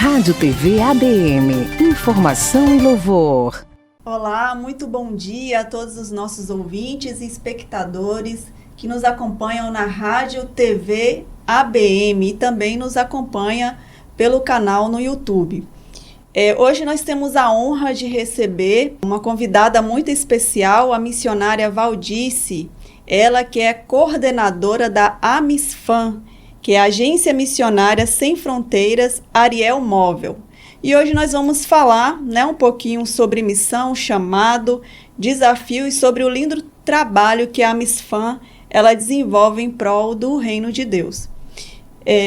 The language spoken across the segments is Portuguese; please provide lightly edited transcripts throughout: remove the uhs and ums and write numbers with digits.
Rádio TV ABM, informação e louvor. Olá, muito bom dia a todos os nossos ouvintes e espectadores que nos acompanham na Rádio TV ABM e também nos acompanha pelo canal no YouTube. Hoje nós temos a honra de receber uma convidada muito especial, a missionária Valdice, ela que é coordenadora da AMISFAM, que é a Agência Missionária Sem Fronteiras Ariel Móvel. E hoje nós vamos falar um pouquinho sobre missão, chamado, desafio e sobre o lindo trabalho que a AMISFAM ela desenvolve em prol do Reino de Deus.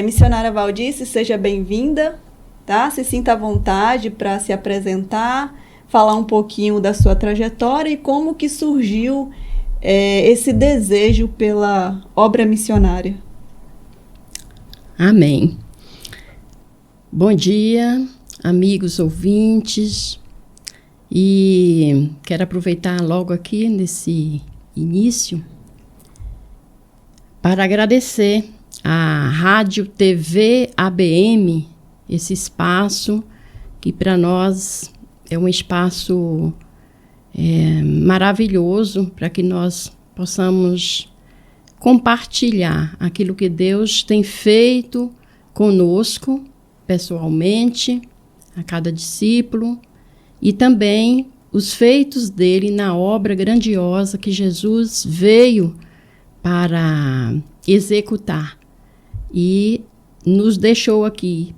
Missionária Valdice, seja bem-vinda, tá? Se sinta à vontade para se apresentar, falar um pouquinho da sua trajetória e como que surgiu esse desejo pela obra missionária. Amém. Bom dia, amigos ouvintes, e quero aproveitar logo aqui nesse início para agradecer à Rádio TV ABM, esse espaço que para nós é um espaço maravilhoso para que nós possamos compartilhar aquilo que Deus tem feito conosco, pessoalmente, a cada discípulo, e também os feitos dele na obra grandiosa que Jesus veio para executar e nos deixou aqui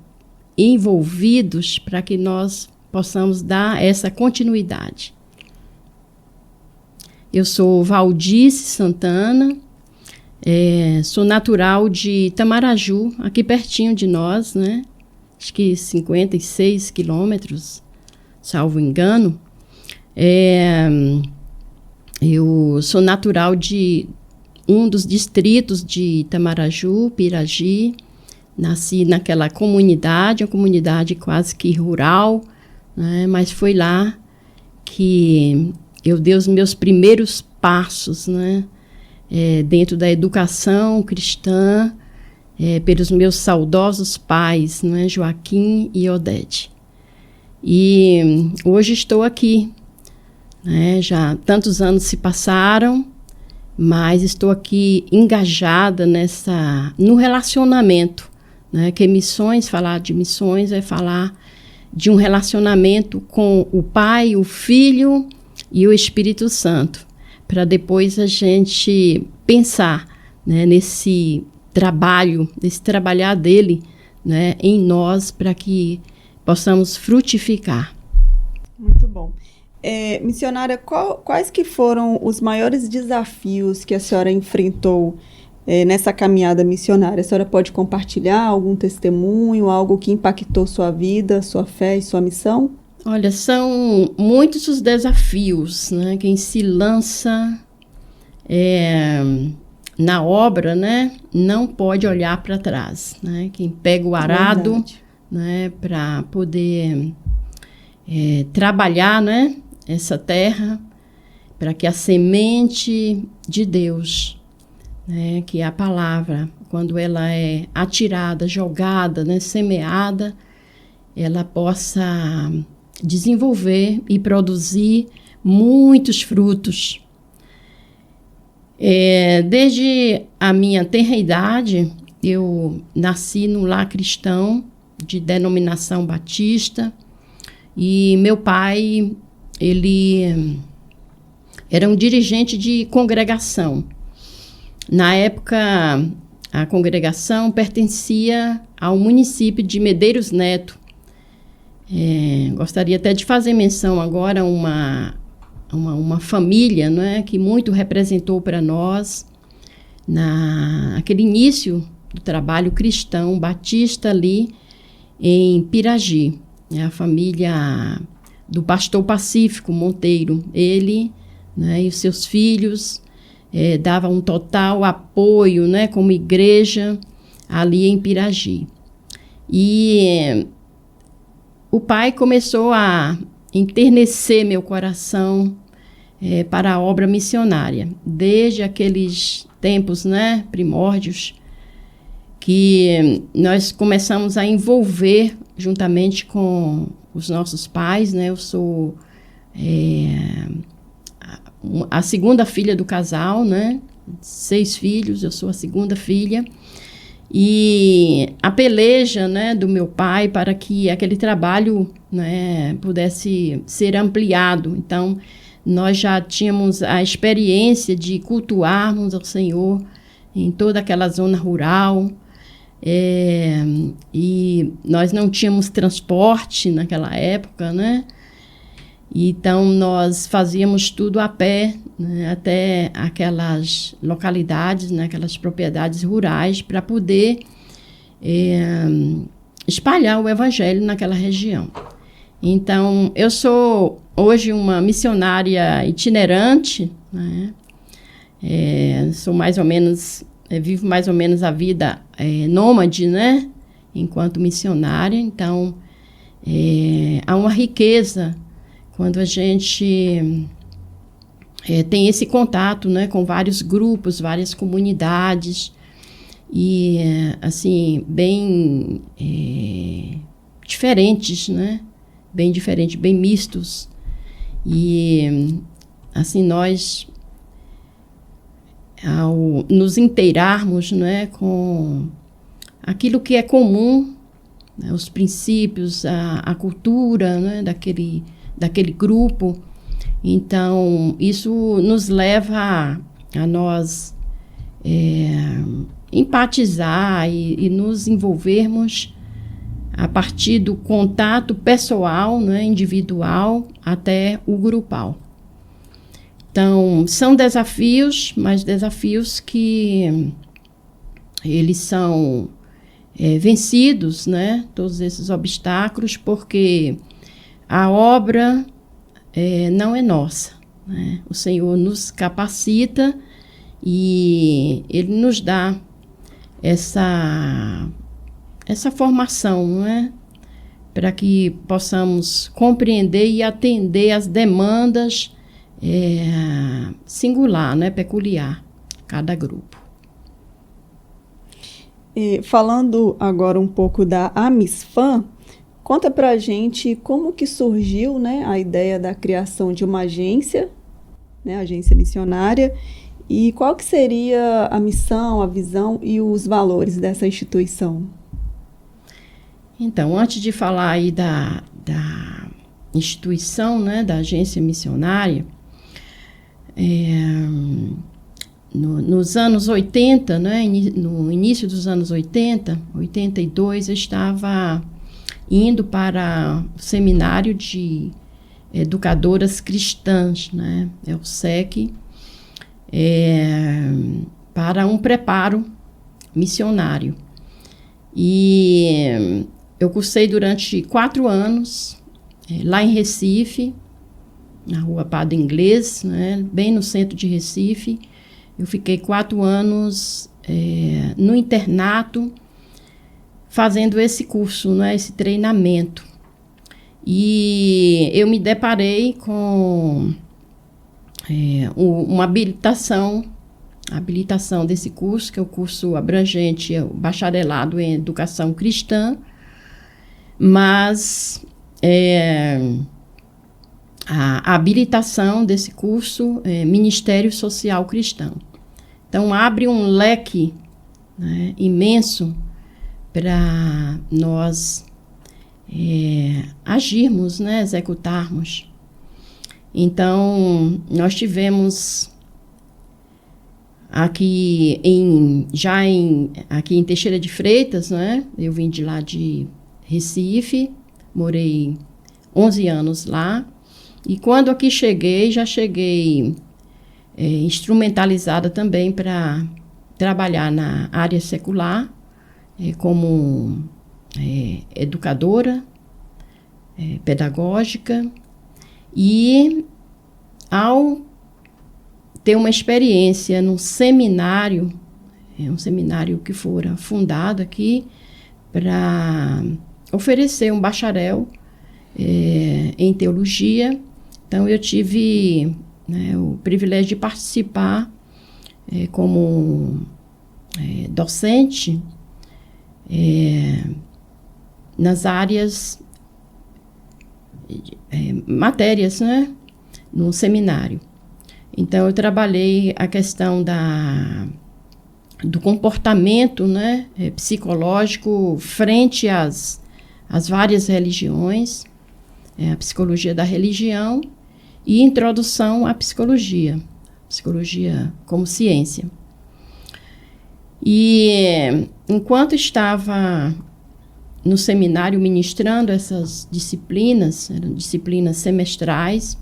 envolvidos para que nós possamos dar essa continuidade. Eu sou Valdice Santana, sou natural de Itamaraju, aqui pertinho de nós, né? Acho que 56 quilômetros, salvo engano. Eu sou natural de um dos distritos de Itamaraju, Piragi. Nasci naquela comunidade, uma comunidade quase que rural, né? Mas foi lá que eu dei os meus primeiros passos, né? Dentro da educação cristã, pelos meus saudosos pais, né, Joaquim e Odete. E hoje estou aqui, né, já tantos anos se passaram, mas estou aqui engajada no relacionamento, né, que missões, falar de missões é falar de um relacionamento com o Pai, o Filho e o Espírito Santo, para depois a gente pensar, né, nesse trabalhar dele, né, em nós, para que possamos frutificar. Muito bom. Missionária, quais que foram os maiores desafios que a senhora enfrentou nessa caminhada missionária? A senhora pode compartilhar algum testemunho, algo que impactou sua vida, sua fé e sua missão? Olha, são muitos os desafios, né? Quem se lança na obra, né, não pode olhar para trás, né? Quem pega o arado, né, para poder trabalhar, né, essa terra, para que a semente de Deus, né, que é a palavra, quando ela é atirada, jogada, né, semeada, ela possa desenvolver e produzir muitos frutos. Desde a minha tenra idade, eu nasci num lar cristão de denominação batista e meu pai, ele era um dirigente de congregação. Na época, a congregação pertencia ao município de Medeiros Neto. Gostaria até de fazer menção agora a uma família, né, que muito representou para nós naquele início do trabalho cristão batista ali em Piragi. A família do pastor Pacífico Monteiro. Ele, né, e os seus filhos davam um total apoio, né, como igreja ali em Piragi. E o pai começou a enternecer meu coração para a obra missionária. Desde aqueles tempos, né, primórdios, que nós começamos a envolver juntamente com os nossos pais, né? Eu sou a segunda filha do casal, né? 6 filhos, eu sou a segunda filha. E a peleja, né, do meu pai para que aquele trabalho, né, pudesse ser ampliado. Então, nós já tínhamos a experiência de cultuarmos ao Senhor em toda aquela zona rural. E nós não tínhamos transporte naquela época, né? Então, nós fazíamos tudo a pé, né, até aquelas localidades, né, aquelas propriedades rurais, para poder espalhar o evangelho naquela região. Então, eu sou hoje uma missionária itinerante, né? Sou mais ou menos, vivo mais ou menos a vida nômade, né? Enquanto missionária. Então, há uma riqueza quando a gente tem esse contato, né, com vários grupos, várias comunidades, e, assim, bem diferentes, né? Bem diferentes, bem mistos. E, assim, nós, ao nos inteirarmos, né, com aquilo que é comum, né, os princípios, a cultura, né, daquele grupo, então isso nos leva a nós empatizar e nos envolvermos a partir do contato pessoal, né, individual, até o grupal. Então, são desafios, mas desafios que eles são vencidos, né, todos esses obstáculos, porque a obra não é nossa, né? O Senhor nos capacita e Ele nos dá essa formação, né? Para que possamos compreender e atender às demandas singular, né? Peculiar, cada grupo. Falando agora um pouco da Amisfam, conta pra gente como que surgiu, né, a ideia da criação de uma agência, né, agência missionária, e qual que seria a missão, a visão e os valores dessa instituição? Então, antes de falar aí da instituição, né, da agência missionária, nos anos 80, né, no início dos anos 80, 82, eu estava indo para o seminário de educadoras cristãs, né, o SEC, para um preparo missionário. E eu cursei durante 4 anos, lá em Recife, na rua Padre Inglês, né, bem no centro de Recife. Eu fiquei 4 anos no internato, fazendo esse curso, né, esse treinamento. E eu me deparei com uma habilitação desse curso, que é o curso abrangente, o bacharelado em educação cristã, mas a habilitação desse curso é Ministério Social Cristão. Então, abre um leque, né, imenso para nós agirmos, né, executarmos. Então, nós tivemos aqui em Teixeira de Freitas, né, eu vim de lá de Recife, morei 11 anos lá, e quando aqui cheguei, já cheguei instrumentalizada também para trabalhar na área secular, como educadora, pedagógica, e ao ter uma experiência num seminário, um seminário que fora fundado aqui para oferecer um bacharel em teologia. Então, eu tive, né, o privilégio de participar como docente nas áreas, matérias, né, no seminário. Então, eu trabalhei a questão do comportamento, né, psicológico frente às várias religiões, a psicologia da religião e introdução à psicologia como ciência. E enquanto estava no seminário ministrando essas disciplinas, eram disciplinas semestrais,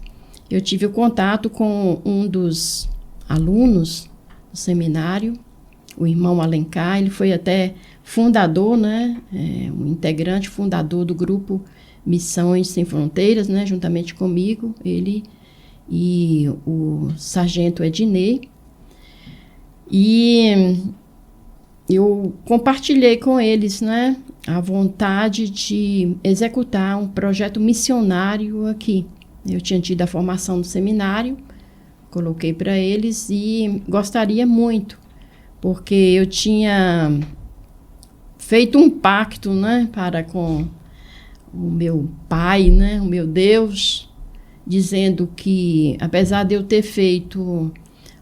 eu tive o contato com um dos alunos do seminário, o irmão Alencar. Ele foi até fundador, né, um integrante fundador do grupo Missões Sem Fronteiras, né, juntamente comigo, ele e o sargento Ednei. E eu compartilhei com eles, né, a vontade de executar um projeto missionário aqui. Eu tinha tido a formação no seminário, coloquei para eles e gostaria muito, porque eu tinha feito um pacto, né, para com o meu pai, né, o meu Deus, dizendo que, apesar de eu ter feito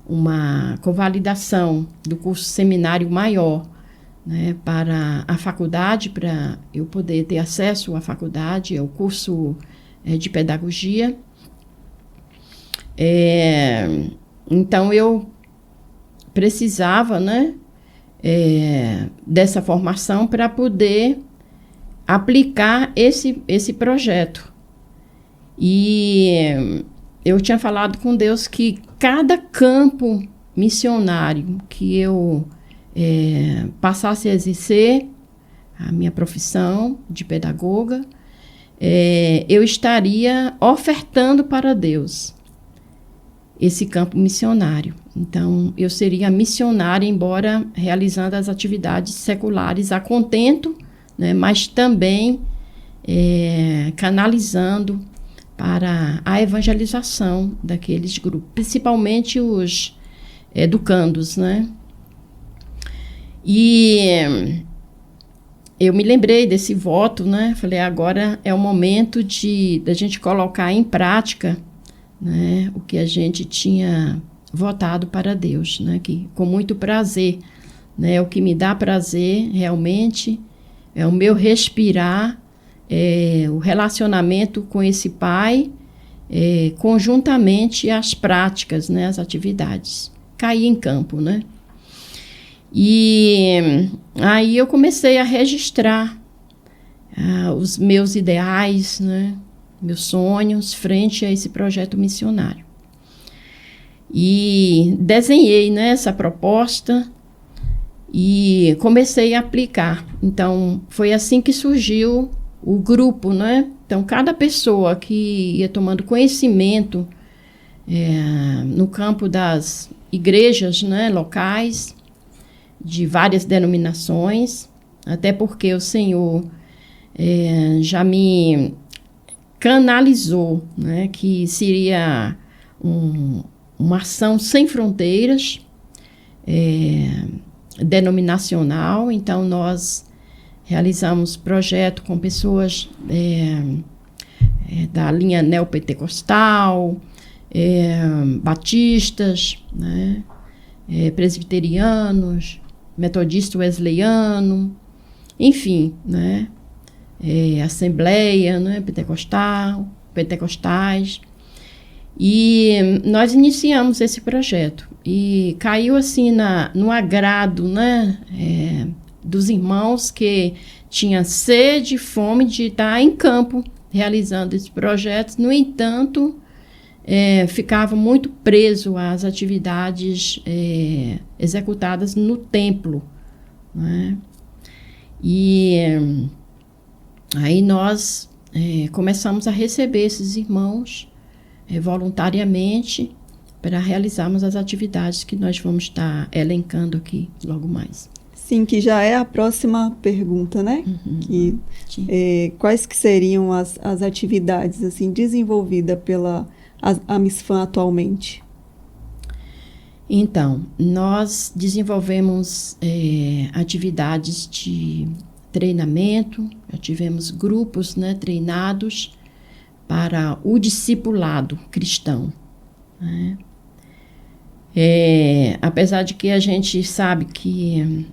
uma convalidação do curso seminário maior, né, para a faculdade, para eu poder ter acesso à faculdade, ao curso de pedagogia. Então, eu precisava, né, dessa formação para poder aplicar esse projeto. E eu tinha falado com Deus que cada campo missionário que eu passasse a exercer a minha profissão de pedagoga, eu estaria ofertando para Deus esse campo missionário. Então, eu seria missionária, embora realizando as atividades seculares a contento, né, mas também canalizando para a evangelização daqueles grupos, principalmente os educandos, né? E eu me lembrei desse voto, né? Falei, agora é o momento da gente colocar em prática, né, o que a gente tinha votado para Deus, né? Que com muito prazer, né? O que me dá prazer realmente é o meu respirar, o relacionamento com esse Pai, conjuntamente às práticas, né? As atividades. Cair em campo, né? E aí eu comecei a registrar os meus ideais, né, meus sonhos frente a esse projeto missionário. E desenhei, né, essa proposta e comecei a aplicar. Então, foi assim que surgiu o grupo, né? Então, cada pessoa que ia tomando conhecimento no campo das igrejas, né, locais, de várias denominações, até porque o Senhor já me canalizou, né, que seria uma ação sem fronteiras, denominacional. Então, nós realizamos projeto com pessoas da linha neopentecostal, batistas, né, presbiterianos, metodista wesleyano, enfim, né, assembleia, né, pentecostais. E nós iniciamos esse projeto e caiu assim no agrado, né, dos irmãos que tinham sede e fome de estar em campo realizando esse projeto. No entanto, ficava muito preso às atividades executadas no templo, né? E aí nós começamos a receber esses irmãos voluntariamente para realizarmos as atividades que nós vamos estar elencando aqui logo mais. Sim, que já é a próxima pergunta, né? Uhum. Quais que seriam as atividades assim desenvolvidas pela a Misfam atualmente? Então, nós desenvolvemos atividades de treinamento, já tivemos grupos, né, treinados para o discipulado cristão, né? Apesar de que a gente sabe que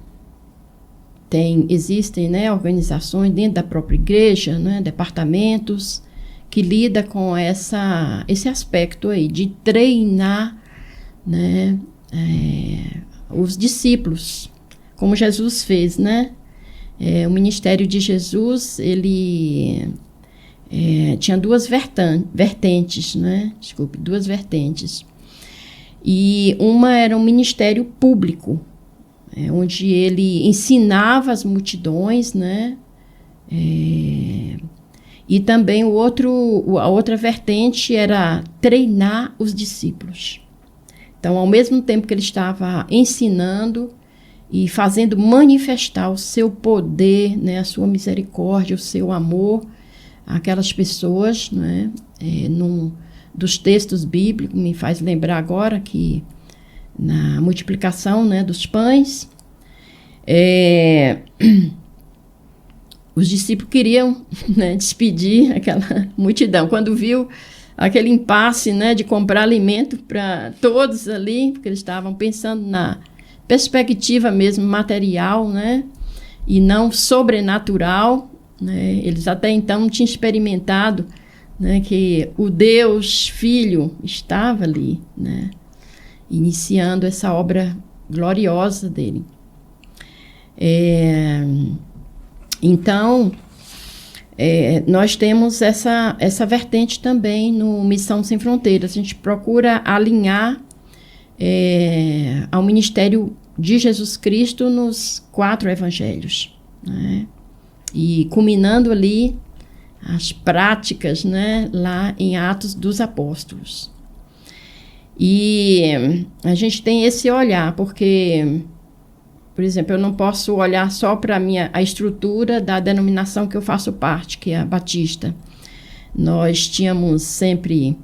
existem, né, organizações dentro da própria igreja, né, departamentos que lidam com esse aspecto aí de treinar, né, os discípulos, como Jesus fez, né? O ministério de Jesus, ele tinha duas vertentes, né? Duas vertentes. E uma era um ministério público, onde ele ensinava as multidões, né? E também a outra vertente era treinar os discípulos. Então, ao mesmo tempo que ele estava ensinando e fazendo manifestar o seu poder, né, a sua misericórdia, o seu amor àquelas pessoas, né, dos textos bíblicos, me faz lembrar agora que na multiplicação, né, dos pães, os discípulos queriam, né, despedir aquela multidão. Quando viu aquele impasse, né, de comprar alimento para todos ali, porque eles estavam pensando na perspectiva mesmo material, né, e não sobrenatural, né, eles até então não tinham experimentado, né, que o Deus Filho estava ali, né, iniciando essa obra gloriosa dele. Então, nós temos essa vertente também no Missão Sem Fronteiras. A gente procura alinhar ao ministério de Jesus Cristo nos 4 evangelhos, né? E culminando ali as práticas, né, lá em Atos dos Apóstolos. E a gente tem esse olhar, porque, por exemplo, eu não posso olhar só para a estrutura da denominação que eu faço parte, que é a Batista. Nós tínhamos sempre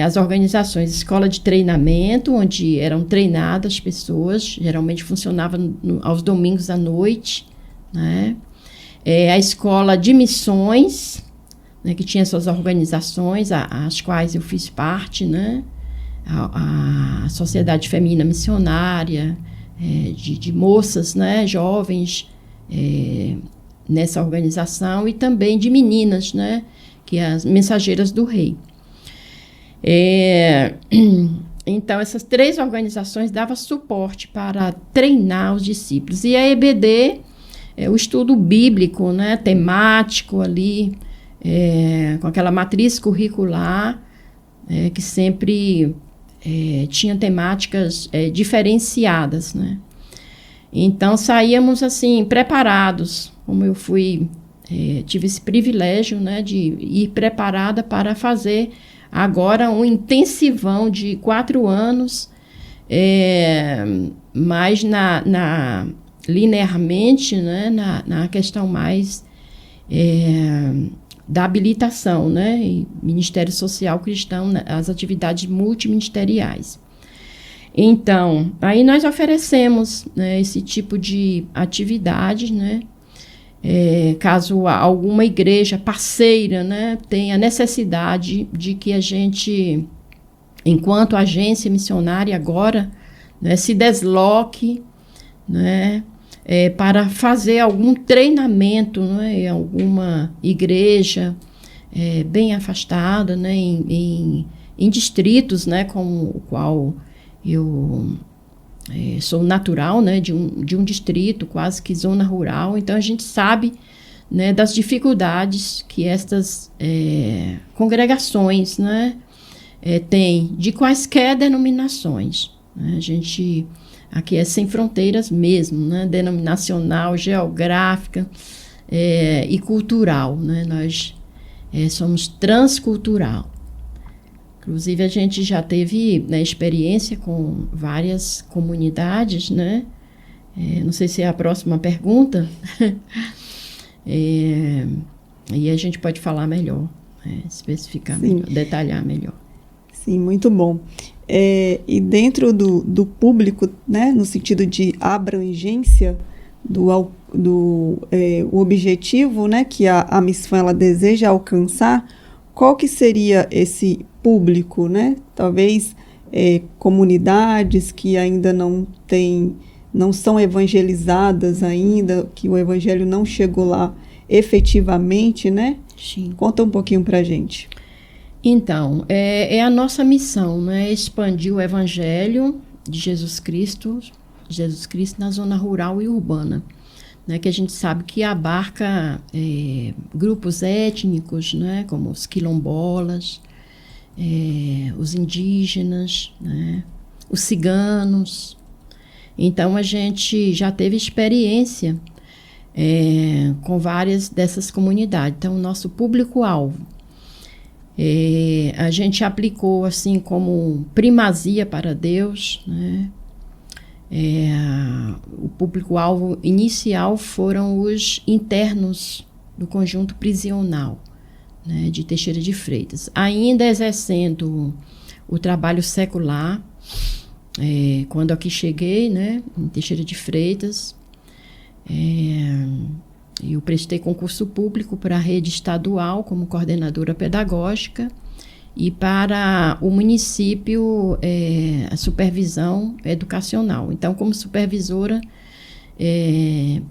as organizações, escola de treinamento, onde eram treinadas pessoas, geralmente funcionava aos domingos à noite, né? A escola de missões, né, que tinha suas organizações, as quais eu fiz parte, né? A Sociedade Feminina Missionária, de moças, né, jovens, nessa organização, e também de meninas, né, que é as Mensageiras do Rei. Então, essas 3 organizações davam suporte para treinar os discípulos. E a EBD, o estudo bíblico, né, temático ali, com aquela matriz curricular, que sempre tinha temáticas diferenciadas, né? Então, saíamos assim, preparados, como eu tive esse privilégio, né, de ir preparada para fazer agora um intensivão de 4 anos, mais linearmente, né, na questão mais da habilitação, né, e Ministério Social Cristão, as atividades multiministeriais. Então, aí nós oferecemos, né, esse tipo de atividade, né, caso alguma igreja parceira, né, tenha necessidade de que a gente, enquanto agência missionária agora, né, se desloque, né, para fazer algum treinamento, né, em alguma igreja bem afastada, né, em distritos, né, como o qual eu sou natural, né, de um distrito, quase que zona rural. Então, a gente sabe, né, das dificuldades que estas congregações, né, têm, de quaisquer denominações, né? A gente aqui é sem fronteiras mesmo, né, denominacional, geográfica e cultural, né? Nós somos transcultural. Inclusive, a gente já teve, né, experiência com várias comunidades, né? Não sei se é a próxima pergunta. E a gente pode falar melhor, especificar melhor, detalhar melhor. Sim, muito bom. E dentro do público, né, no sentido de abrangência, o objetivo, né, que a Missfam ela deseja alcançar, qual que seria esse público, né? Talvez comunidades que ainda não são evangelizadas ainda, que o evangelho não chegou lá efetivamente, né? Sim. Conta um pouquinho para a gente. Então, é a nossa missão, né? Expandir o evangelho de Jesus Cristo na zona rural e urbana, né? Que a gente sabe que abarca grupos étnicos, né? Como os quilombolas, os indígenas, né? Os ciganos. Então, a gente já teve experiência com várias dessas comunidades. Então, o nosso público-alvo, a gente aplicou assim como primazia para Deus, né? O público-alvo inicial foram os internos do conjunto prisional, né, de Teixeira de Freitas, ainda exercendo o trabalho secular. Quando aqui cheguei, né, em Teixeira de Freitas, eu prestei concurso público para a rede estadual como coordenadora pedagógica e para o município a supervisão educacional. Então, como supervisora,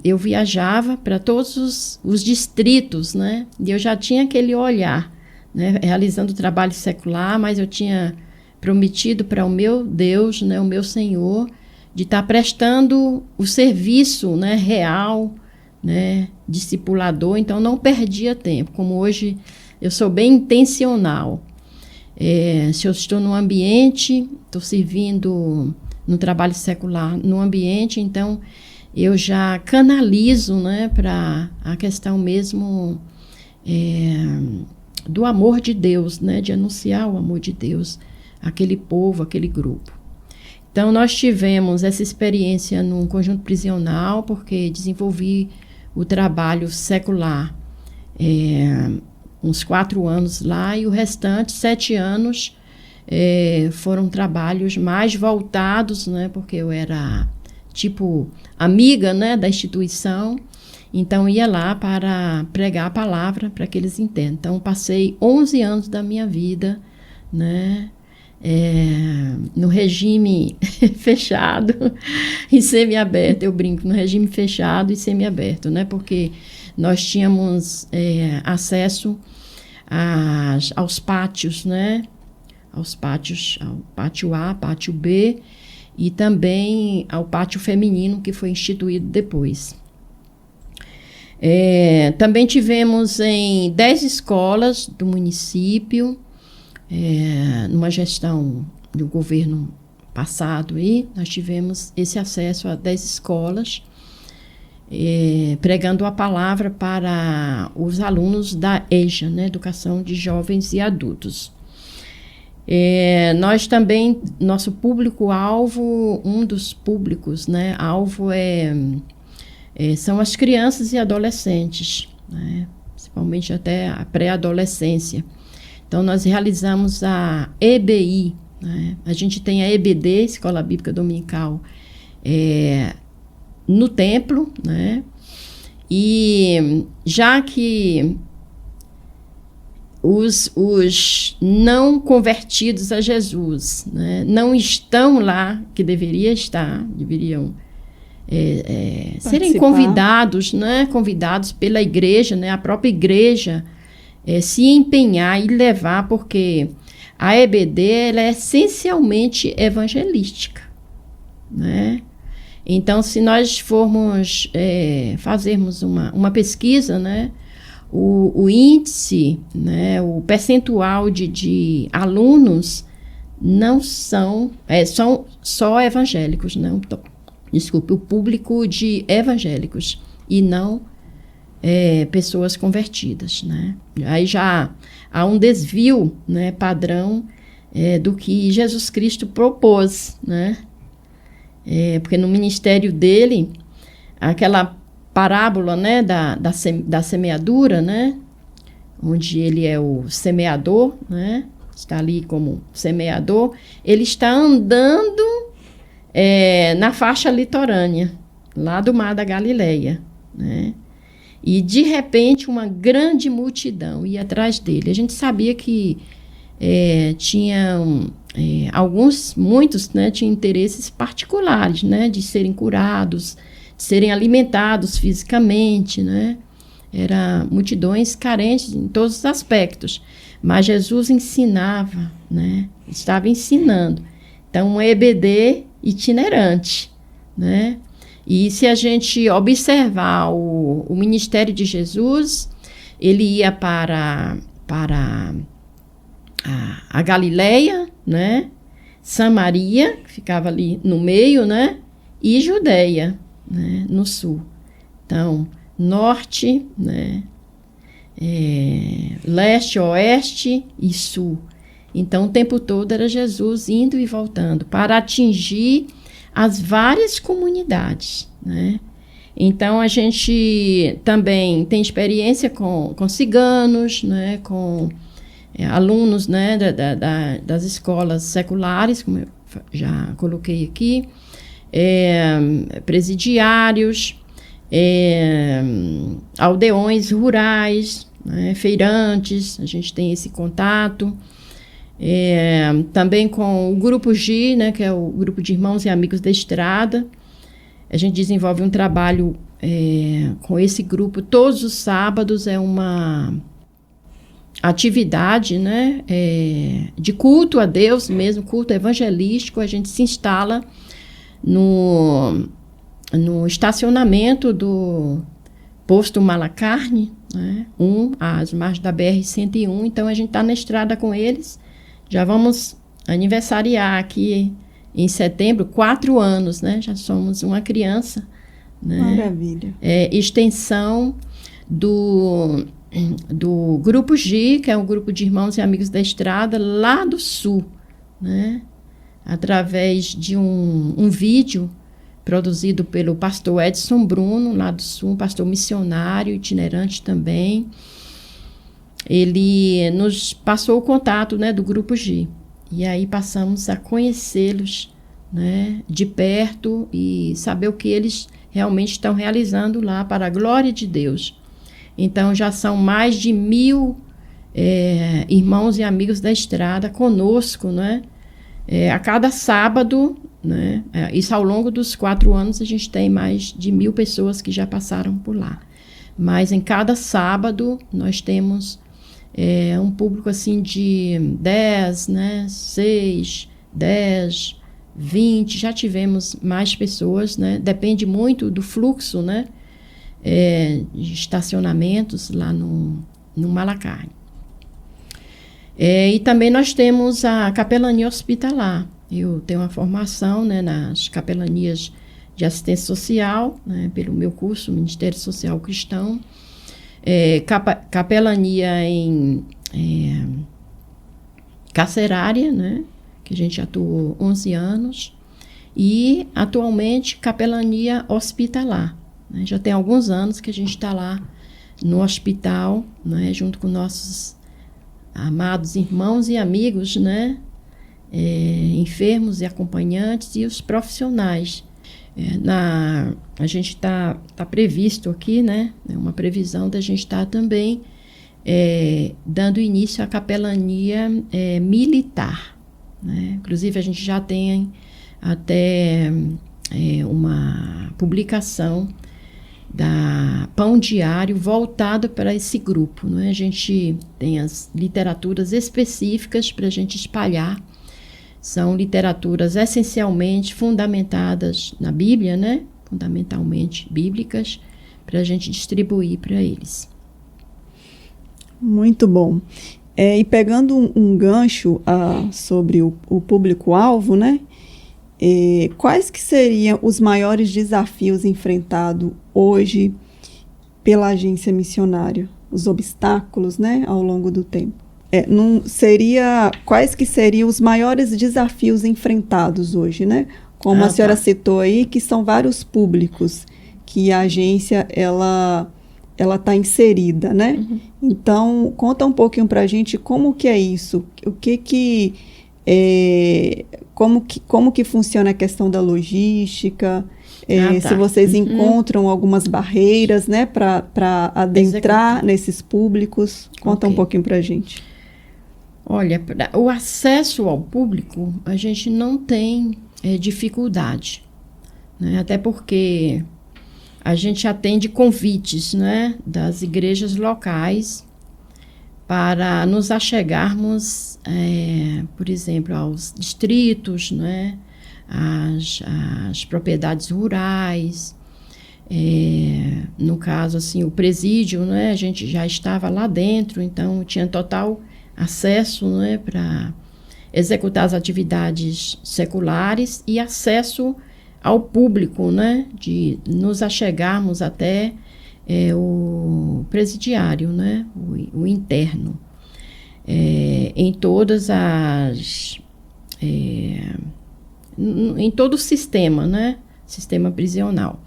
eu viajava para todos os distritos, né? E eu já tinha aquele olhar, né, realizando trabalho secular, mas eu tinha prometido para o meu Deus, né, o meu Senhor, de estar prestando o serviço, né, real, né, discipulador. Então, não perdia tempo. Como hoje eu sou bem intencional. Se eu estou num ambiente, estou servindo no trabalho secular no ambiente, então eu já canalizo, né, para a questão mesmo do amor de Deus, né, de anunciar o amor de Deus àquele povo, àquele grupo. Então, nós tivemos essa experiência num conjunto prisional, porque desenvolvi o trabalho secular uns 4 anos lá, e o restante, 7 anos, foram trabalhos mais voltados, né, porque eu era, tipo, amiga, né, da instituição, então ia lá para pregar a palavra para que eles entendam. Então, passei 11 anos da minha vida, né, no regime fechado e semiaberto. Eu brinco, no regime fechado e semiaberto, né, porque nós tínhamos acesso aos pátios, né? Aos pátios, ao pátio A, pátio B, e também ao pátio feminino, que foi instituído depois. Também tivemos em 10 escolas do município, numa gestão do governo passado, e nós tivemos esse acesso a 10 escolas, pregando a palavra para os alunos da EJA, né, Educação de Jovens e Adultos. Nós também, nosso público-alvo, um dos públicos, né, alvo são as crianças e adolescentes, né, principalmente até a pré-adolescência. Então, nós realizamos a EBI, né, a gente tem a EBD, Escola Bíblica Dominical, no templo, né? E já que os não convertidos a Jesus, né, não estão lá, que deveriam serem convidados, né, convidados pela igreja, né, a própria igreja se empenhar e levar, porque a EBD ela é essencialmente evangelística, né? Então, se nós formos fazermos uma pesquisa, né, o índice, né, o percentual de alunos não são só evangélicos, não, desculpe, o público de evangélicos e não pessoas convertidas, né? Aí já há um desvio, né, padrão do que Jesus Cristo propôs, né? Porque no ministério dele, aquela parábola, né, da semeadura, né, onde ele é o semeador, né, está ali como semeador, ele está andando na faixa litorânea. lá do Mar da Galileia, né? E, de repente, uma grande multidão ia atrás dele. A gente sabia que tinham muitos, né, tinham interesses particulares, né, de serem curados, de serem alimentados fisicamente, né? Eram multidões carentes em todos os aspectos. Mas Jesus ensinava, né? Estava ensinando. Então, um EBD itinerante, né? E se a gente observar o ministério de Jesus, ele ia para a Galileia, né? Samaria, que ficava ali no meio, né? E Judeia, né? No sul. Então, norte, né? Leste, oeste e sul. Então, o tempo todo era Jesus indo e voltando para atingir as várias comunidades, né? Então, a gente também tem experiência com ciganos, né? Com alunos, né? Das escolas seculares, como eu já coloquei aqui, presidiários, aldeões rurais, né? Feirantes, a gente tem esse contato. Também com o Grupo G, né, que é o Grupo de Irmãos e Amigos da Estrada. A gente desenvolve um trabalho com esse grupo todos os sábados. É uma atividade, né, de culto a Deus mesmo, culto evangelístico. A gente se instala no estacionamento do posto Malacarne, né, às margens da BR-101. Então, a gente está na estrada com eles. Já vamos aniversariar aqui em setembro 4 anos, né? Já somos uma criança, né? Maravilha. Extensão do Grupo G, que é um grupo de irmãos e amigos da estrada, lá do sul, né? Através de um vídeo produzido pelo pastor Edson Bruno, lá do sul, um pastor missionário, itinerante também. Ele nos passou o contato, né, do Grupo G. E aí passamos a conhecê-los, né, de perto e saber o que eles realmente estão realizando lá para a glória de Deus. Então, já são mais de 1.000 irmãos e amigos da estrada conosco, né? A cada sábado, né? Isso ao longo dos 4 anos, a gente tem mais de 1.000 pessoas que já passaram por lá. Mas em cada sábado, nós temos um público assim de 10, né? 6, 10, 20, já tivemos mais pessoas, né? Depende muito do fluxo, né? De estacionamentos lá no Malacarne. E também nós temos a capelania hospitalar. Eu tenho uma formação, né, nas capelanias de assistência social, né, pelo meu curso, Ministério Social Cristão. Capelania em carcerária, né, que a gente atuou 11 anos. E, atualmente, capelania hospitalar. Né, já tem alguns anos que a gente está lá no hospital, né, junto com nossos amados irmãos e amigos, né, enfermos e acompanhantes e os profissionais. A gente está previsto aqui, né, uma previsão da gente estar também dando início à capelania militar. Né? Inclusive, a gente já tem até uma publicação da Pão Diário voltado para esse grupo. Né? A gente tem as literaturas específicas para a gente espalhar. São literaturas essencialmente fundamentadas na Bíblia, né? Fundamentalmente bíblicas, para a gente distribuir para eles. Muito bom. E pegando um gancho sobre o público-alvo, né? Quais que seriam os maiores desafios enfrentados hoje pela agência missionária? Os obstáculos, né, ao longo do tempo? Quais que seriam os maiores desafios enfrentados hoje, né? Como a senhora citou aí, que são vários públicos que a agência ela está inserida, né? Uhum. Então, conta um pouquinho para a gente como que é isso, como que funciona a questão da logística, Se vocês encontram algumas barreiras, né, para adentrar nesses públicos. Conta um pouquinho para a gente. Olha, o acesso ao público, a gente não tem dificuldade, né? Até porque a gente atende convites, né, das igrejas locais para nos achegarmos, por exemplo, aos distritos, né, às propriedades rurais. No caso, assim, o presídio, né, a gente já estava lá dentro, então tinha total acesso, né, para executar as atividades seculares e acesso ao público, né, de nos achegarmos até o presidiário, né, o interno, em todas as em todo o sistema, né, sistema prisional.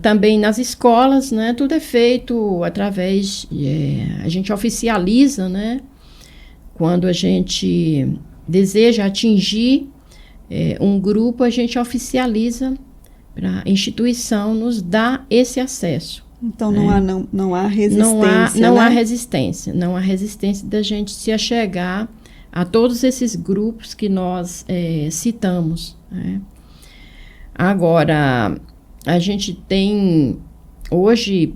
Também nas escolas, né, tudo é feito através, a gente oficializa, né, quando a gente deseja atingir um grupo, a gente oficializa para a instituição nos dar esse acesso. Então não há resistência, não né? há resistência, não há resistência da gente se achegar a todos esses grupos que nós citamos, né? Agora, a gente tem hoje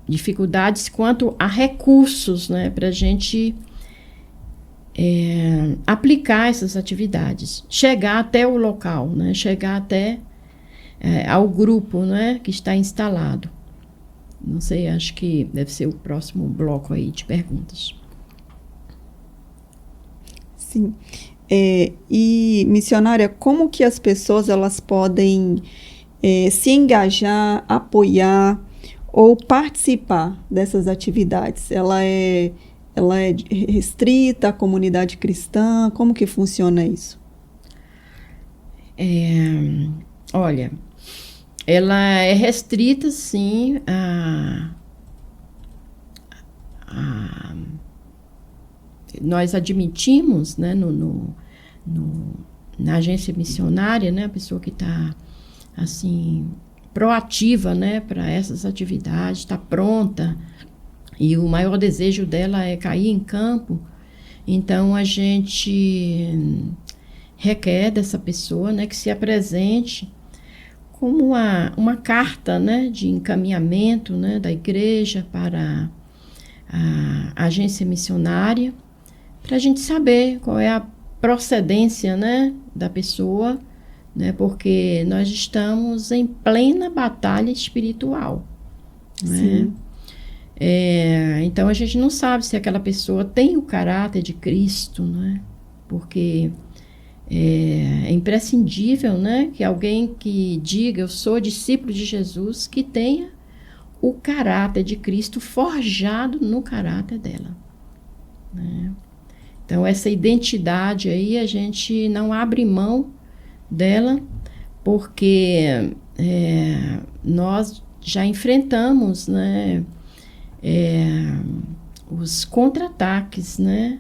dificuldades quanto a recursos, né, para a gente aplicar essas atividades, chegar até o local, né, chegar até ao grupo, né, que está instalado. Não sei, acho que deve ser o próximo bloco aí de perguntas. Sim. E, missionária, como que as pessoas elas podem se engajar, apoiar ou participar dessas atividades? Ela é restrita à comunidade cristã? Como que funciona isso? Olha, ela é restrita, sim, nós admitimos, né, na agência missionária, né, a pessoa que está assim proativa, né, para essas atividades, está pronta, e o maior desejo dela é cair em campo. Então a gente requer dessa pessoa, né, que se apresente como uma carta, né, de encaminhamento, né, da igreja para a agência missionária, para a gente saber qual é a procedência, né, da pessoa, né, porque nós estamos em plena batalha espiritual, né? Então a gente não sabe se aquela pessoa tem o caráter de Cristo, né, porque é imprescindível, né, que alguém que diga eu sou discípulo de Jesus, que tenha o caráter de Cristo forjado no caráter dela, né? Então essa identidade aí a gente não abre mão dela, porque nós já enfrentamos, né, os contra-ataques, né,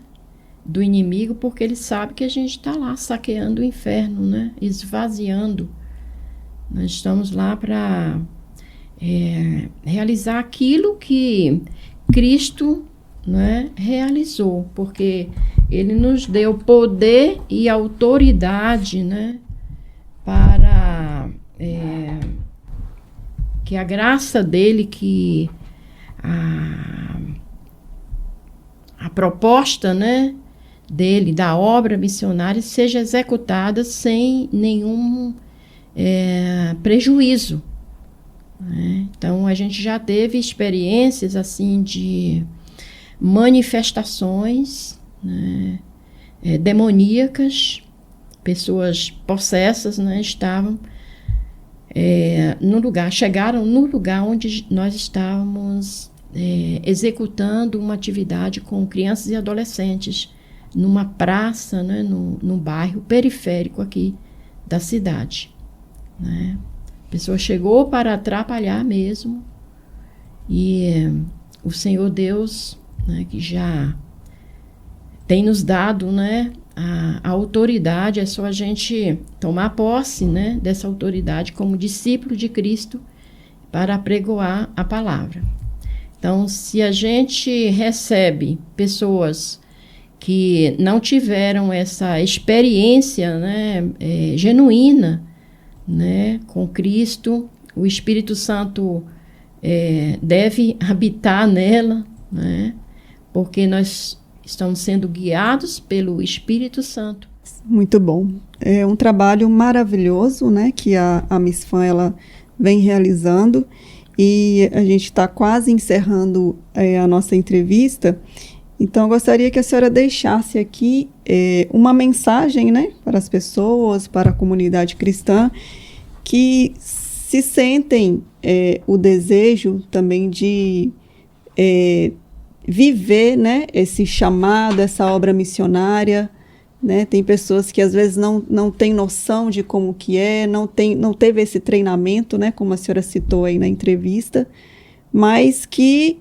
do inimigo, porque ele sabe que a gente está lá saqueando o inferno, né, esvaziando. Nós estamos lá para realizar aquilo que Cristo, né, realizou, porque ele nos deu poder e autoridade, né, para que a graça dele, que a proposta, né, dele, da obra missionária, seja executada sem nenhum prejuízo, né? Então a gente já teve experiências assim de manifestações, né, demoníacas, pessoas possessas, né, estavam no lugar, chegaram no lugar onde nós estávamos executando uma atividade com crianças e adolescentes numa praça, né, num bairro periférico aqui da cidade, né? A pessoa chegou para atrapalhar mesmo, e o Senhor Deus, né, que já tem nos dado, né, a autoridade, é só a gente tomar posse, né, dessa autoridade como discípulo de Cristo para apregoar a palavra. Então, se a gente recebe pessoas que não tiveram essa experiência, né, genuína, né, com Cristo, o Espírito Santo deve habitar nela, né, porque nós estamos sendo guiados pelo Espírito Santo. Muito bom. É um trabalho maravilhoso, né, que a Misfam ela vem realizando, e a gente está quase encerrando a nossa entrevista. Então, eu gostaria que a senhora deixasse aqui uma mensagem, né, para as pessoas, para a comunidade cristã, que se sentem o desejo também de viver, né, esse chamado, essa obra missionária, né? Tem pessoas que às vezes não têm noção de como que não teve esse treinamento, né, como a senhora citou aí na entrevista, mas que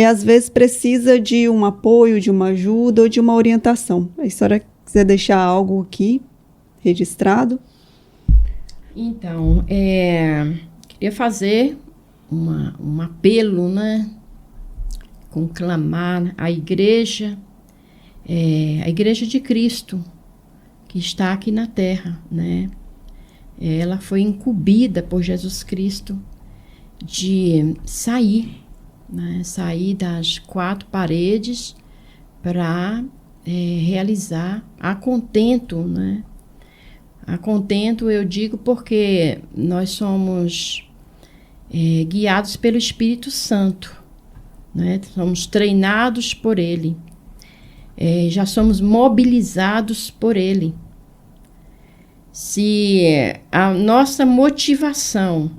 às vezes precisa de um apoio, de uma ajuda ou de uma orientação. A senhora quiser deixar algo aqui registrado? Então, queria fazer um apelo, né, conclamar a igreja de Cristo, que está aqui na terra, né? Ela foi incumbida por Jesus Cristo de sair, né? Sair das 4 paredes para realizar a contento, né? A contento eu digo porque nós somos guiados pelo Espírito Santo, né? Somos treinados por Ele. Já somos mobilizados por Ele. Se a nossa motivação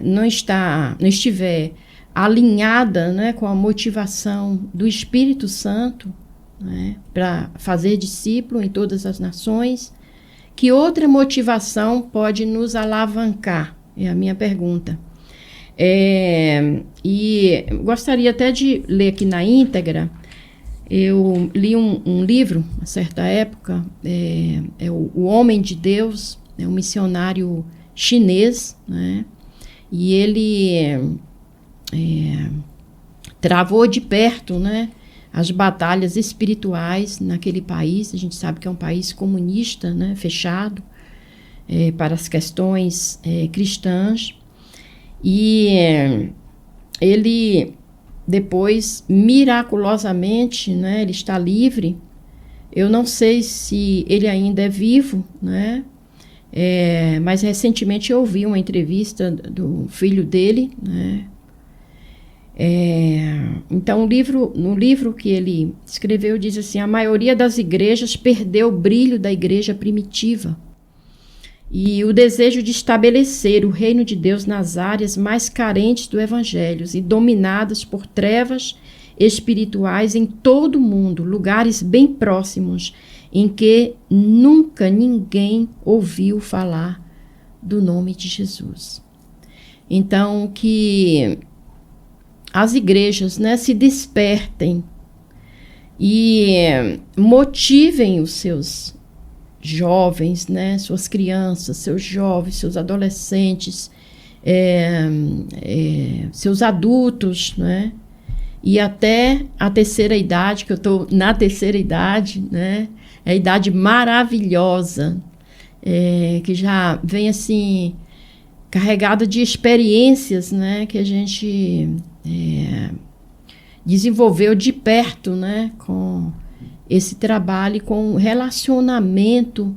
não estiver alinhada, né, com a motivação do Espírito Santo, né, para fazer discípulo em todas as nações, que outra motivação pode nos alavancar? É a minha pergunta. E gostaria até de ler aqui na íntegra. Eu li um livro, a certa época, o Homem de Deus, é um missionário chinês, né? E ele travou de perto, né, as batalhas espirituais naquele país. A gente sabe que é um país comunista, né, fechado para as questões cristãs. E ele... Depois, miraculosamente, né, ele está livre. Eu não sei se ele ainda é vivo, né? Mas recentemente eu ouvi uma entrevista do filho dele, né? Então, no livro que ele escreveu, diz assim: a maioria das igrejas perdeu o brilho da igreja primitiva e o desejo de estabelecer o reino de Deus nas áreas mais carentes do evangelho e dominadas por trevas espirituais em todo o mundo, lugares bem próximos em que nunca ninguém ouviu falar do nome de Jesus. Então, que as igrejas, né, se despertem e motivem os seus jovens, né, suas crianças, seus jovens, seus adolescentes, seus adultos, né, e até a terceira idade, que eu estou na terceira idade, né, é a idade maravilhosa, que já vem assim carregada de experiências, né, que a gente desenvolveu de perto, né, com esse trabalho, com relacionamento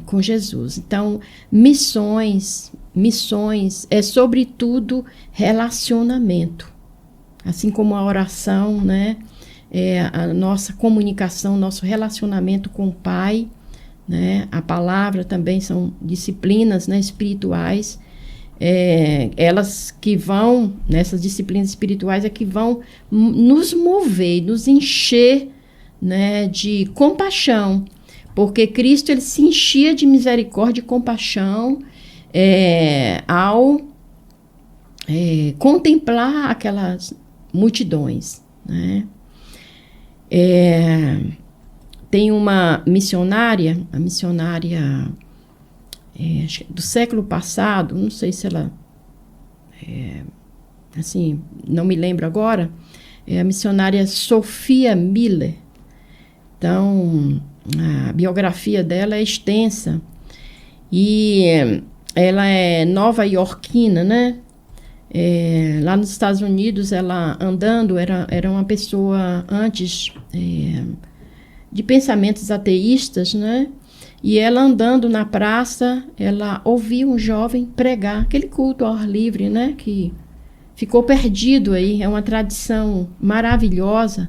com Jesus. Então, missões é sobretudo relacionamento. Assim como a oração, né, a nossa comunicação, nosso relacionamento com o Pai, né, a palavra também são disciplinas, né, espirituais. Elas que vão, nessas disciplinas espirituais, que vão nos mover, nos encher, né, de compaixão, porque Cristo ele se enchia de misericórdia e compaixão ao contemplar aquelas multidões, né? tem uma missionária, a missionária do século passado, não sei se ela, assim, não me lembro agora, é a missionária Sophia Miller. Então, a biografia dela é extensa e ela é nova-iorquina, né? Lá nos Estados Unidos, ela andando, era uma pessoa antes de pensamentos ateístas, né? E ela andando na praça, ela ouvia um jovem pregar, aquele culto ao ar livre, né? Que ficou perdido aí, é uma tradição maravilhosa,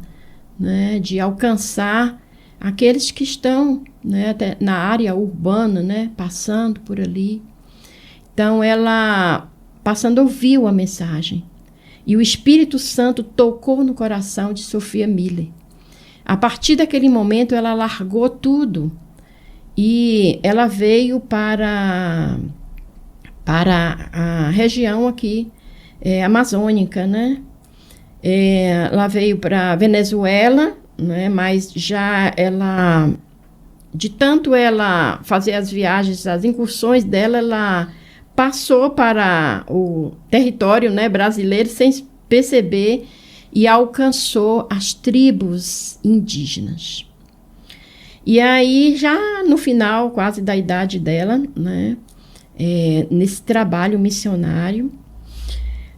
né? De alcançar aqueles que estão, né? Até na área urbana, né? Passando por ali. Então, ela, passando, ouviu a mensagem. E o Espírito Santo tocou no coração de Sophia Miller. A partir daquele momento, ela largou tudo. E ela veio para a região aqui, amazônica, né? Ela veio para Venezuela, né? Mas já ela, de tanto ela fazer as viagens, as incursões dela, ela passou para o território, né, brasileiro sem perceber e alcançou as tribos indígenas. E aí, já no final, quase da idade dela, né, nesse trabalho missionário,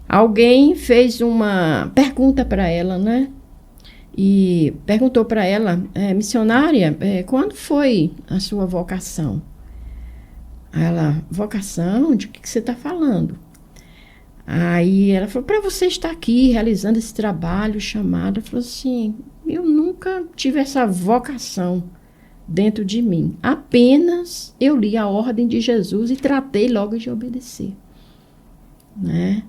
alguém fez uma pergunta para ela, né? E perguntou para ela, missionária, quando foi a sua vocação? Ela, vocação? De que você está falando? Aí ela falou, para você estar aqui realizando esse trabalho chamado, ela falou assim, eu nunca tive essa vocação dentro de mim. Apenas eu li a ordem de Jesus e tratei logo de obedecer. Né?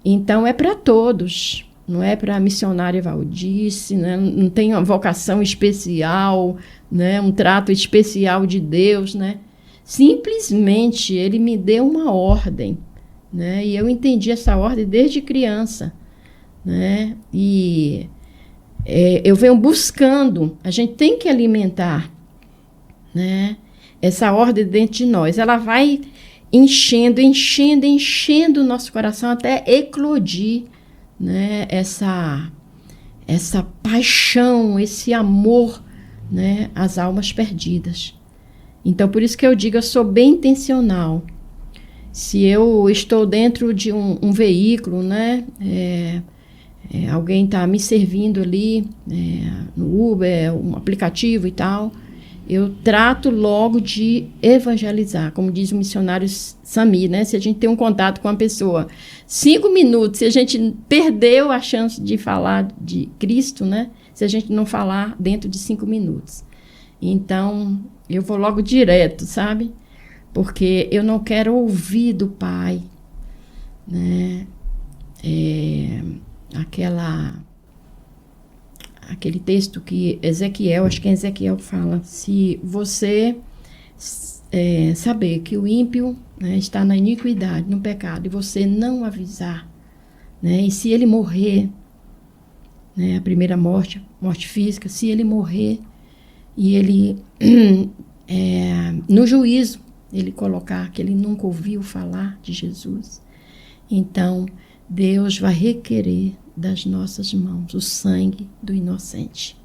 Então, é para todos. Não é para a missionária Valdice, né? Não tem uma vocação especial, né? Um trato especial de Deus. Né? Simplesmente, ele me deu uma ordem. Né? E eu entendi essa ordem desde criança. Né? E eu venho buscando, a gente tem que alimentar, né, essa ordem dentro de nós. Ela vai enchendo o nosso coração até eclodir, né, essa paixão, esse amor, né, às almas perdidas. Então, por isso que eu digo, eu sou bem intencional. Se eu estou dentro de um veículo, né, alguém está me servindo ali, no Uber, um aplicativo e tal, eu trato logo de evangelizar, como diz o missionário Sami, né? Se a gente tem um contato com uma pessoa, 5 minutos, se a gente perdeu a chance de falar de Cristo, né? Se a gente não falar dentro de 5 minutos. Então, eu vou logo direto, sabe? Porque eu não quero ouvir do Pai, né? Aquele texto que Ezequiel, acho que Ezequiel fala, se você saber que o ímpio, né, está na iniquidade, no pecado, e você não avisar, né, e se ele morrer, né, a primeira morte física, se ele morrer e ele, no juízo, ele colocar que ele nunca ouviu falar de Jesus, então Deus vai requerer das nossas mãos o sangue do inocente.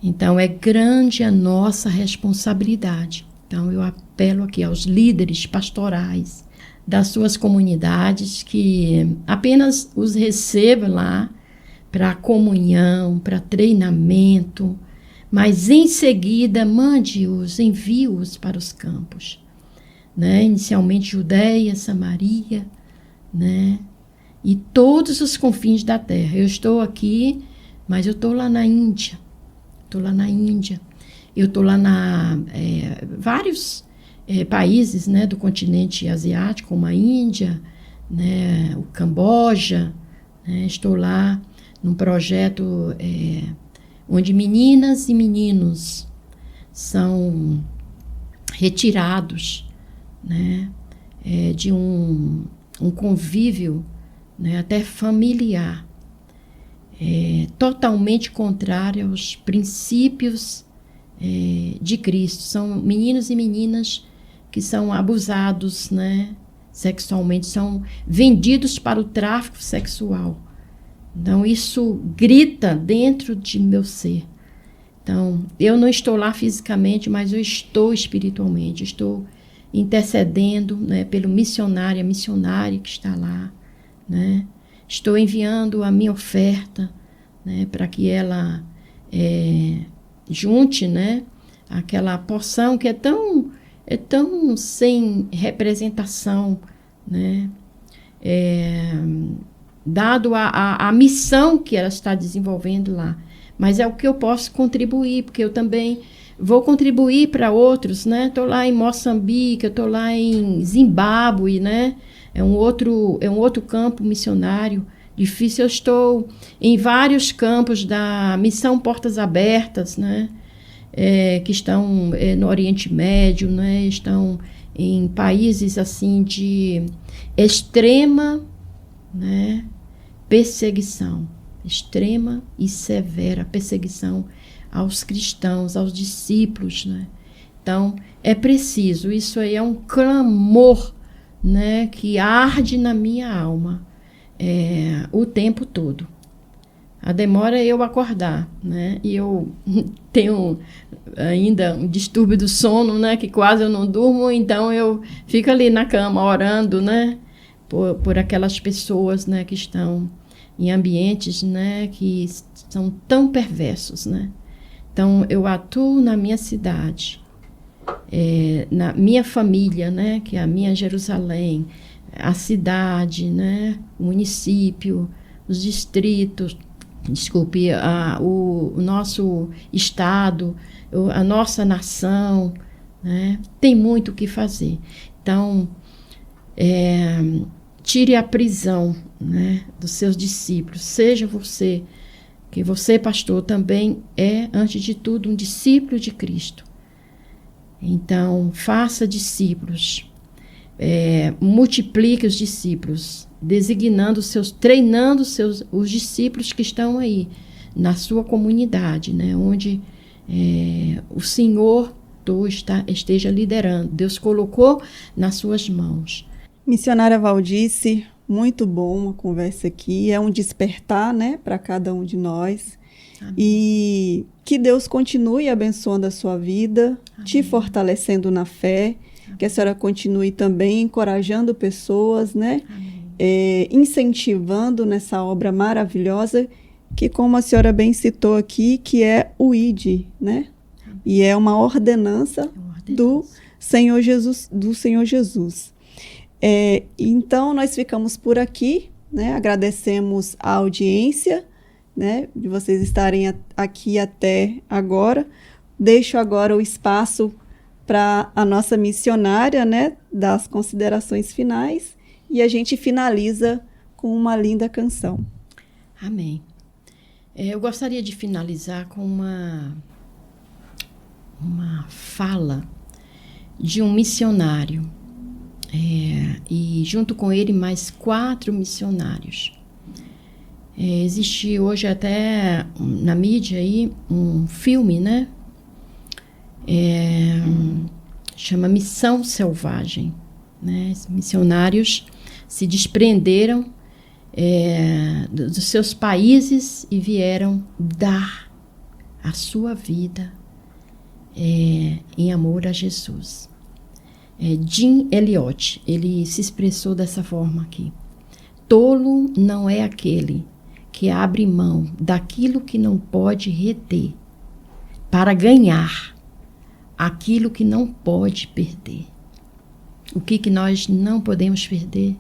Então, é grande a nossa responsabilidade. Então, eu apelo aqui aos líderes pastorais das suas comunidades que apenas os recebam lá para comunhão, para treinamento, mas em seguida mande-os, envie-os para os campos. Né? Inicialmente Judeia, Samaria, né? E todos os confins da terra. Eu estou aqui, mas eu estou lá na Índia. Eu estou lá vários países, né, do continente asiático, como a Índia, né, o Camboja. Né, estou lá num projeto onde meninas e meninos são retirados, né, de um convívio, né, até familiar, totalmente contrária aos princípios de Cristo. São meninos e meninas que são abusados, né, sexualmente, são vendidos para o tráfico sexual. Então, isso grita dentro de meu ser. Então, eu não estou lá fisicamente, mas eu estou espiritualmente, estou intercedendo, né, pelo missionário, a missionária que está lá, né? Estou enviando a minha oferta, né, para que ela junte, né, aquela porção que é tão sem representação, né, dado a missão que ela está desenvolvendo lá. Mas é o que eu posso contribuir, porque eu também vou contribuir para outros, né? Estou lá em Moçambique, eu estou lá em Zimbábue, né? É um outro campo missionário difícil. Eu estou em vários campos da Missão Portas Abertas, né? Que estão no Oriente Médio, né? Estão em países assim de extrema, né, perseguição, extrema e severa perseguição aos cristãos, aos discípulos, né? Então, é preciso, isso aí é um clamor, né, que arde na minha alma o tempo todo. A demora é eu acordar, né? E eu tenho ainda um distúrbio do sono, né? Que quase eu não durmo, então eu fico ali na cama orando, né? Por aquelas pessoas, né? Que estão em ambientes, né? Que são tão perversos, né? Então eu atuo na minha cidade, na minha família, né? Que é a minha Jerusalém, a cidade, né? O município, os distritos. Desculpe, o nosso estado, a nossa nação, né? Tem muito o que fazer. Então, tire a prisão, né, dos seus discípulos. Seja você, que você, pastor, também é, antes de tudo, um discípulo de Cristo. Então, faça discípulos, multiplique os discípulos, treinando os discípulos que estão aí na sua comunidade, né, onde o Senhor esteja liderando. Deus colocou nas suas mãos. Missionária Valdice, muito bom a conversa aqui, é um despertar, né, para cada um de nós. Amém. E que Deus continue abençoando a sua vida, amém, te fortalecendo na fé, amém, que a senhora continue também encorajando pessoas, né, incentivando nessa obra maravilhosa, que como a senhora bem citou aqui, que é o ID, né, amém, e é uma ordenança do Senhor Jesus. Então, nós ficamos por aqui, né? Agradecemos a audiência, né, de vocês estarem aqui até agora. Deixo agora o espaço para a nossa missionária, né, das considerações finais, e a gente finaliza com uma linda canção. Amém. Eu gostaria de finalizar com uma fala de um missionário. E junto com ele mais 4 missionários. Existe hoje até na mídia aí um filme, né? Chama Missão Selvagem, né? Os missionários se desprenderam dos seus países e vieram dar a sua vida em amor a Jesus. Jim Elliot, ele se expressou dessa forma aqui: tolo não é aquele que abre mão daquilo que não pode reter para ganhar aquilo que não pode perder. O que nós não podemos perder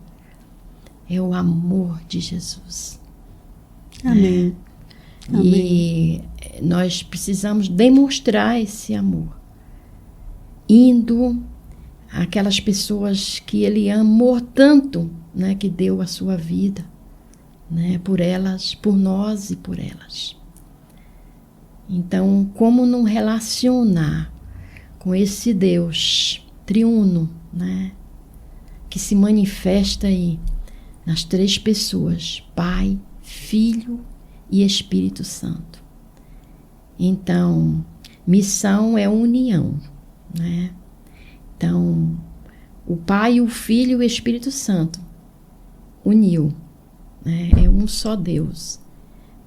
é o amor de Jesus. Amém. E nós precisamos demonstrar esse amor, indo aquelas pessoas que ele amou tanto, né, que deu a sua vida, né, por elas, por nós e por elas. Então, como não relacionar com esse Deus triuno, né, que se manifesta aí nas 3 pessoas, Pai, Filho e Espírito Santo. Então, missão é união, né? Então, o Pai, o Filho e o Espírito Santo uniu, né? É um só Deus,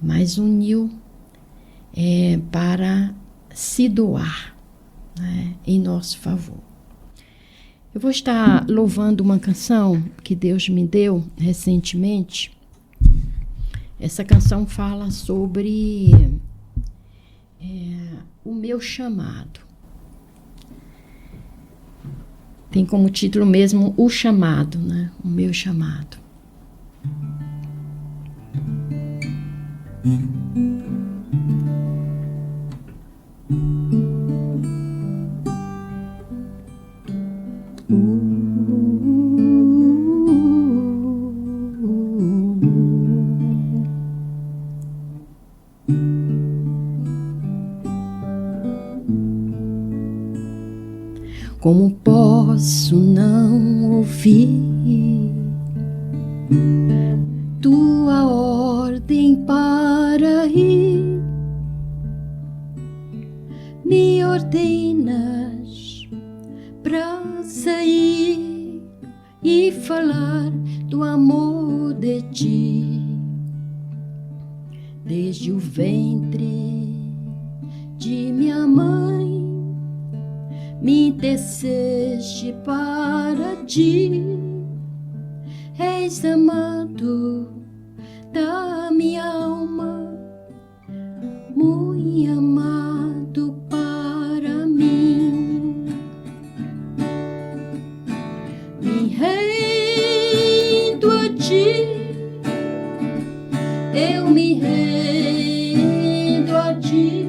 mas uniu para se doar, né? Em nosso favor. Eu vou estar louvando uma canção que Deus me deu recentemente. Essa canção fala sobre o meu chamado. Tem como título mesmo O Chamado, né? O meu chamado. Como posso não ouvir tua ordem para ir? Me ordenas para sair e falar do amor de ti. Desde o ventre de minha mãe me teceste para ti. És amado da minha alma, muito amado para mim. Me rendo a ti, eu me rendo a ti.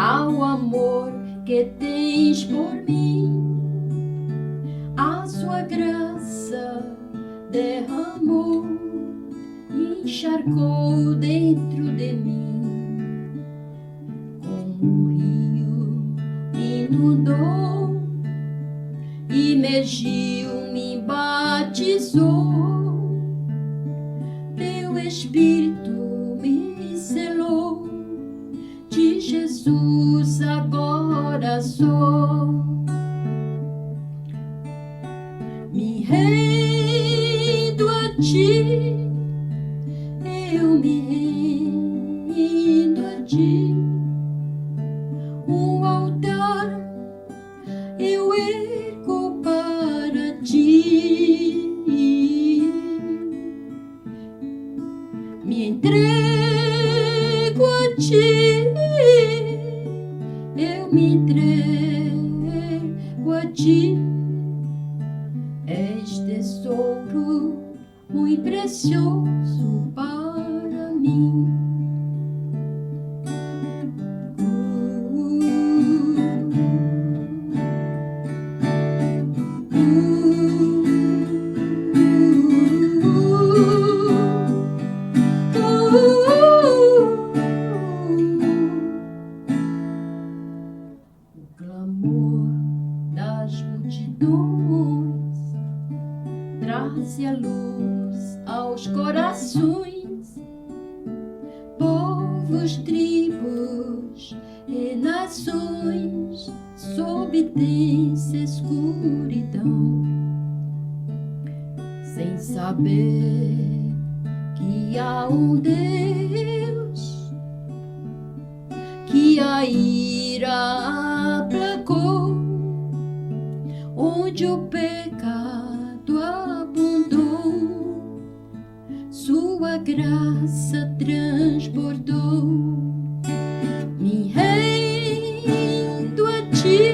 Ao amor que tens por mim, a sua graça derramou e encharcou dentro de mim. Como um rio me inundou, imergiu, me batizou, teu Espírito me selou. De Jesus agora sou. Me rendo a ti, eu me rendo a ti. Um altar eu ergo para ti. Me entrego a ti. Eu me entrego a ti. És tesouro muito precioso para mim. Traze a luz aos corações, povos, tribos e nações, sob densa escuridão, sem saber que há um Deus que a ira aplacou, onde o pecado abundou, sua graça transbordou. Me rendo a ti,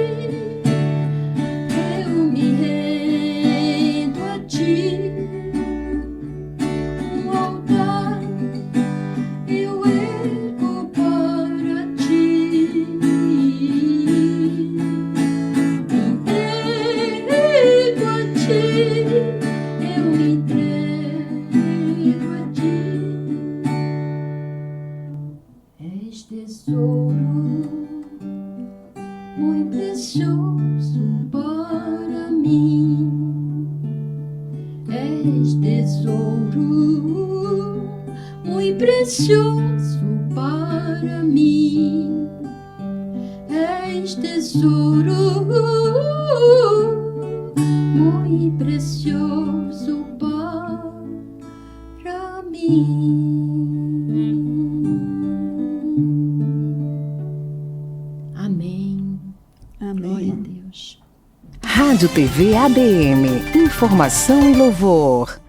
muito precioso para mim. És tesouro muito precioso para mim. És tesouro muito precioso para mim. Amém. Glória a Amém. Deus. Rádio TV ABM. Informação e louvor.